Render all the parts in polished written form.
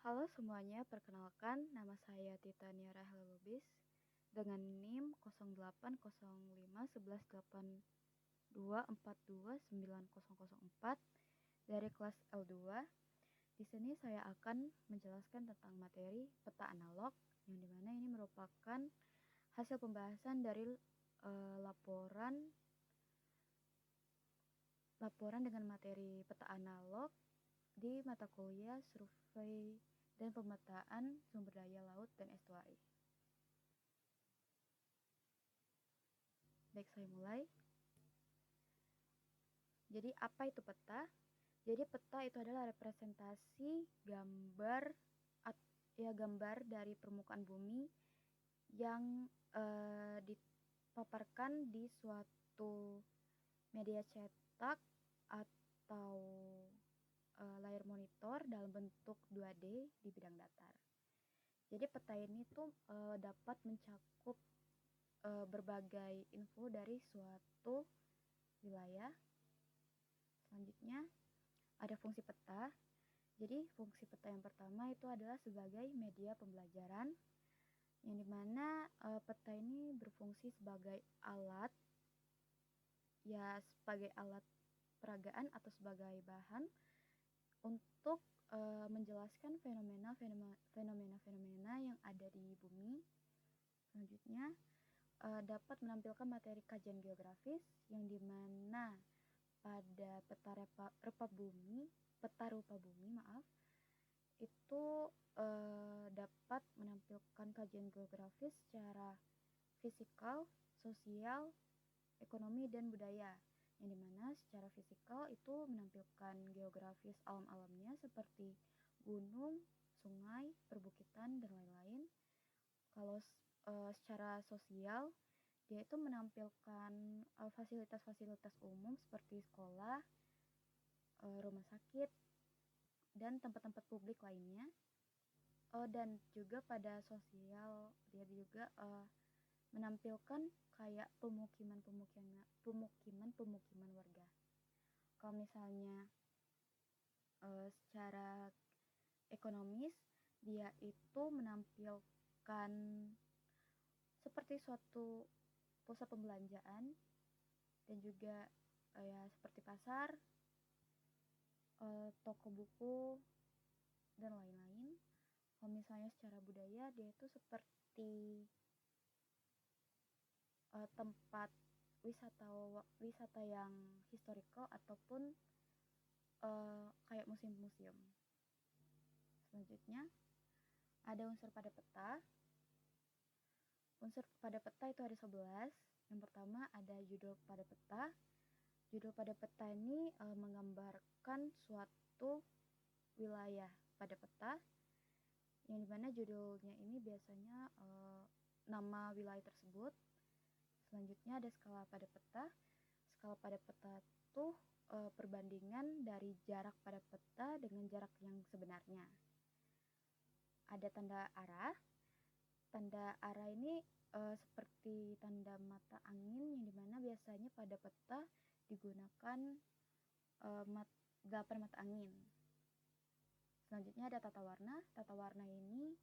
Halo semuanya, perkenalkan nama saya Titania Rahel Lubis dengan NIM 08051182429004 dari kelas L2. Di sini saya akan menjelaskan tentang materi peta analog yang dimana ini merupakan hasil pembahasan dari laporan dengan materi peta analog di mata kuliah survei dan pemetaan sumber daya laut dan estuari. Baik, saya mulai. Jadi apa itu peta? Jadi peta itu adalah representasi gambar dari permukaan bumi yang dipaparkan di suatu media cetak atau layar monitor dalam bentuk 2D di bidang datar. Jadi peta ini tuh dapat mencakup berbagai info dari suatu wilayah. Selanjutnya ada fungsi peta. Jadi fungsi peta yang pertama itu adalah sebagai media pembelajaran, yang dimana peta ini berfungsi sebagai alat peragaan atau sebagai bahan untuk menjelaskan fenomena-fenomena yang ada di bumi. Selanjutnya dapat menampilkan materi kajian geografis yang dimana pada peta rupa bumi itu dapat menampilkan kajian geografis secara fisikal, sosial, ekonomi, dan budaya, yang dimana secara fisikal itu menampilkan geografis alam-alamnya seperti gunung, sungai, perbukitan, dan lain-lain. Kalau secara sosial, dia itu menampilkan fasilitas-fasilitas umum seperti sekolah, rumah sakit, dan tempat-tempat publik lainnya. Dan juga pada sosial, dia juga menampilkan kayak pemukiman warga. Kalau misalnya secara ekonomis, dia itu menampilkan seperti suatu pusat pembelanjaan dan juga ya seperti pasar, toko buku, dan lain-lain. Kalau misalnya secara budaya, dia itu seperti tempat wisata yang historical ataupun kayak museum-museum. Selanjutnya ada unsur pada peta. Unsur pada peta itu ada 11. Yang pertama ada judul pada peta. Judul pada peta ini menggambarkan suatu wilayah pada peta, yang dimana judulnya ini biasanya nama wilayah tersebut. Selanjutnya ada skala pada peta. Skala pada peta itu perbandingan dari jarak pada peta dengan jarak yang sebenarnya. Ada tanda arah. Tanda arah ini seperti tanda mata angin, yang dimana biasanya pada peta digunakan 8 mata angin. Selanjutnya ada tata warna. Tata warna ini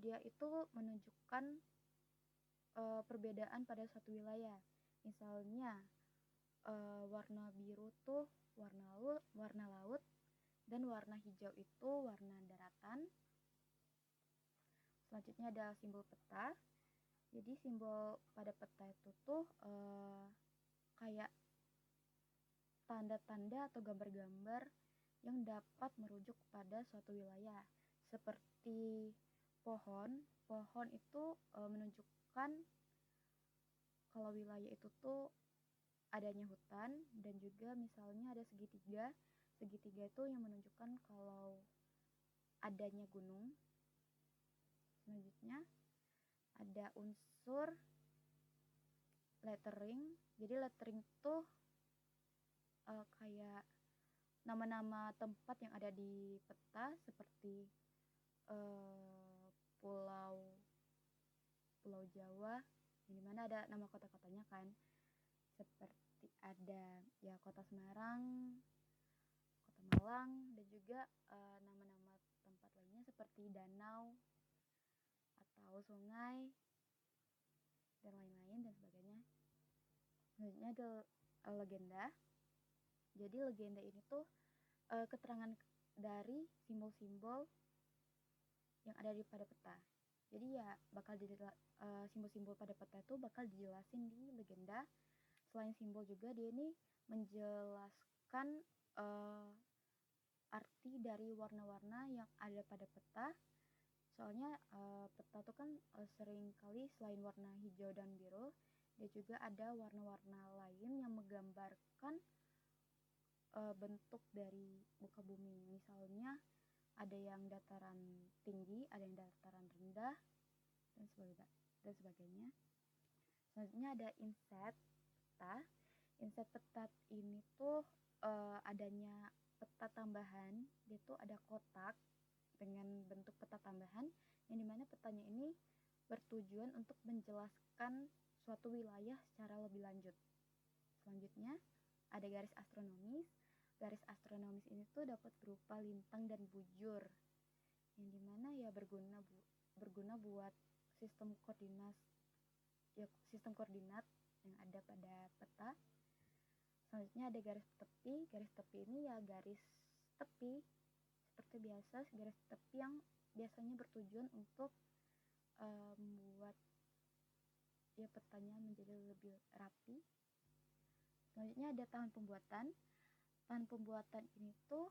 dia itu menunjukkan perbedaan pada suatu wilayah. Misalnya warna biru tuh warna laut, dan warna hijau itu warna daratan. Selanjutnya ada simbol peta. Jadi simbol pada peta itu tuh kayak tanda-tanda atau gambar-gambar yang dapat merujuk pada suatu wilayah, seperti pohon. Pohon itu menunjukkan kalau wilayah itu tuh adanya hutan, dan juga misalnya ada segitiga. Segitiga itu yang menunjukkan kalau adanya gunung. Selanjutnya ada unsur lettering. Jadi lettering tuh kayak nama-nama tempat yang ada di peta, seperti Pulau Jawa, yang dimana ada nama kota-kotanya kan, seperti ada ya kota Semarang, kota Malang, dan juga nama-nama tempat lainnya seperti danau atau sungai dan lain-lain dan sebagainya. Selanjutnya ada legenda. Jadi legenda ini tuh keterangan dari simbol-simbol yang ada di pada peta. Jadi ya bakal simbol-simbol pada peta itu bakal dijelasin di legenda. Selain simbol juga dia ini menjelaskan arti dari warna-warna yang ada pada peta. Soalnya peta itu kan sering kali selain warna hijau dan biru, dia juga ada warna-warna lain yang menggambarkan bentuk dari muka bumi. Misalnya ada yang dataran tinggi, ada yang dataran rendah, dan sebagainya. Selanjutnya ada inset peta. Inset peta ini tuh adanya peta tambahan. Dia tuh ada kotak dengan bentuk peta tambahan, yang dimana petanya ini bertujuan untuk menjelaskan suatu wilayah secara lebih lanjut. Selanjutnya ada garis astronomis. Garis astronomis ini tuh dapat berupa lintang dan bujur, yang dimana ya berguna buat sistem koordinat yang ada pada peta. Selanjutnya ada garis tepi. Garis tepi ini ya garis tepi seperti biasa, garis tepi yang biasanya bertujuan untuk membuat ya petanya menjadi lebih rapi. Selanjutnya ada tahan pembuatan. Tahan pembuatan ini tuh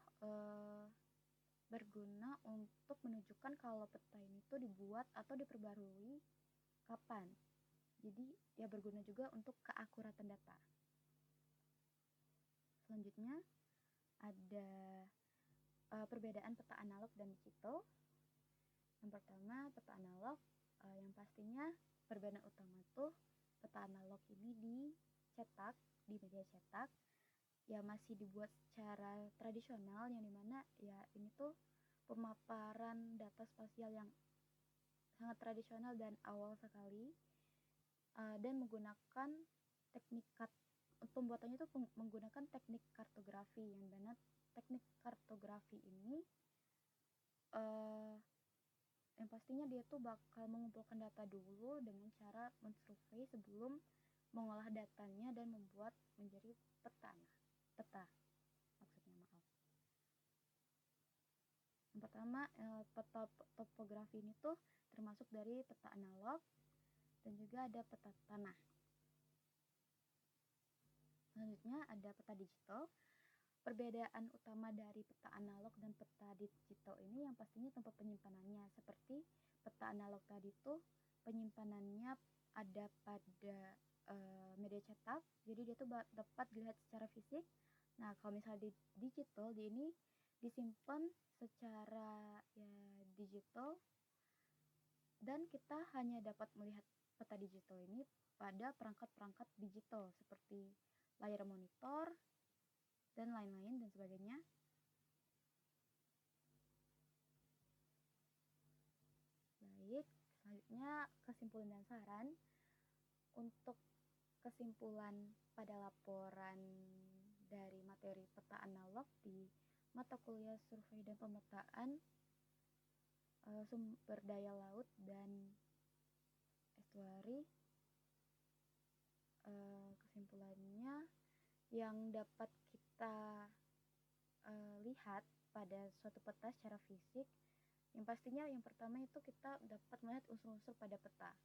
berguna untuk menunjukkan kalau peta ini tuh dibuat atau diperbarui kapan. Jadi ya berguna juga untuk keakuratan data. Selanjutnya ada perbedaan peta analog dan digital. Yang pertama, peta analog yang pastinya perbedaan utama tuh peta analog ini dicetak di media cetak, ya masih dibuat secara tradisional, yang dimana ya ini tuh pemaparan data spasial yang sangat tradisional dan awal sekali, dan menggunakan teknik pembuatannya itu menggunakan teknik kartografi, yang mana teknik kartografi ini yang pastinya dia tuh bakal mengumpulkan data dulu dengan cara mensurvei sebelum mengolah datanya dan membuat menjadi peta maksudnya, maaf. Yang pertama, peta topografi ini tuh termasuk dari peta analog dan juga ada peta tanah. Selanjutnya ada peta digital. Perbedaan utama dari peta analog dan peta digital ini yang pastinya tempat penyimpanannya. Seperti peta analog tadi tuh penyimpanannya ada pada media cetak, jadi dia tuh dapat dilihat secara fisik. Nah, kalau misalnya di digital, di ini disimpan secara ya digital, dan kita hanya dapat melihat peta digital ini pada perangkat-perangkat digital seperti layar monitor dan lain-lain dan sebagainya. Baik, selanjutnya kesimpulan dan saran. Untuk kesimpulan pada laporan dari materi peta analog di mata kuliah survei dan pemetaan sumber daya laut dan estuari, kesimpulannya yang dapat kita lihat pada suatu peta secara fisik, yang pastinya yang pertama itu kita dapat melihat unsur-unsur pada peta,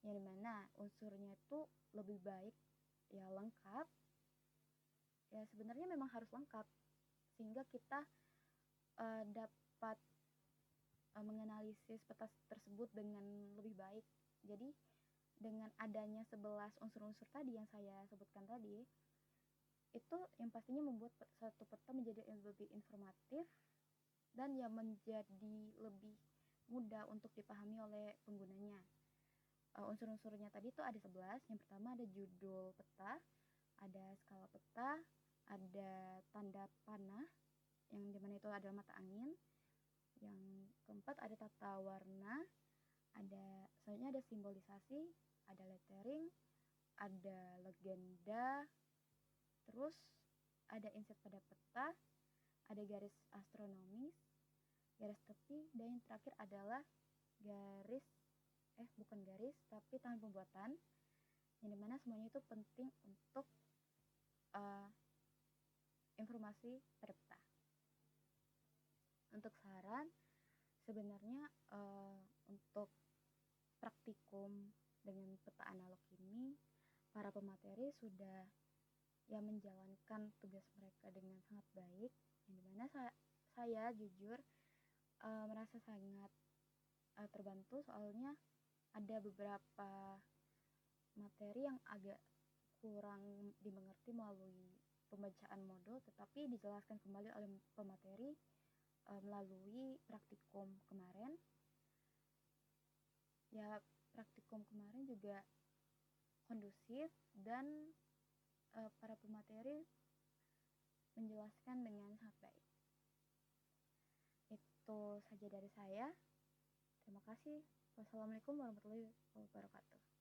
yang dimana unsurnya itu lebih baik ya lengkap, ya sebenarnya memang harus lengkap sehingga kita dapat menganalisis peta tersebut dengan lebih baik. Jadi dengan adanya 11 unsur-unsur tadi yang saya sebutkan tadi, itu yang pastinya membuat satu peta menjadi lebih informatif dan ya menjadi lebih mudah untuk dipahami oleh penggunanya. Unsur-unsurnya tadi tuh ada 11. Yang pertama ada judul peta, ada skala peta, ada tanda panah yang dimana itu adalah mata angin. Yang keempat ada tata warna, selanjutnya ada simbolisasi, ada lettering, ada legenda, terus ada inset pada peta, ada garis astronomis, garis tepi, dan yang terakhir adalah garis bukan garis tapi tangan pembuatan, yang dimana semuanya itu penting untuk informasi pada peta. Untuk saran, sebenarnya untuk praktikum dengan peta analog ini, para pemateri sudah menjalankan tugas mereka dengan sangat baik, yang dimana saya jujur merasa sangat terbantu, soalnya ada beberapa materi yang agak kurang dimengerti melalui pembacaan modul, tetapi dijelaskan kembali oleh pemateri melalui praktikum kemarin. Ya, praktikum kemarin juga kondusif dan para pemateri menjelaskan dengan sangat baik. Itu saja dari saya. Terima kasih. Wassalamualaikum warahmatullahi wabarakatuh.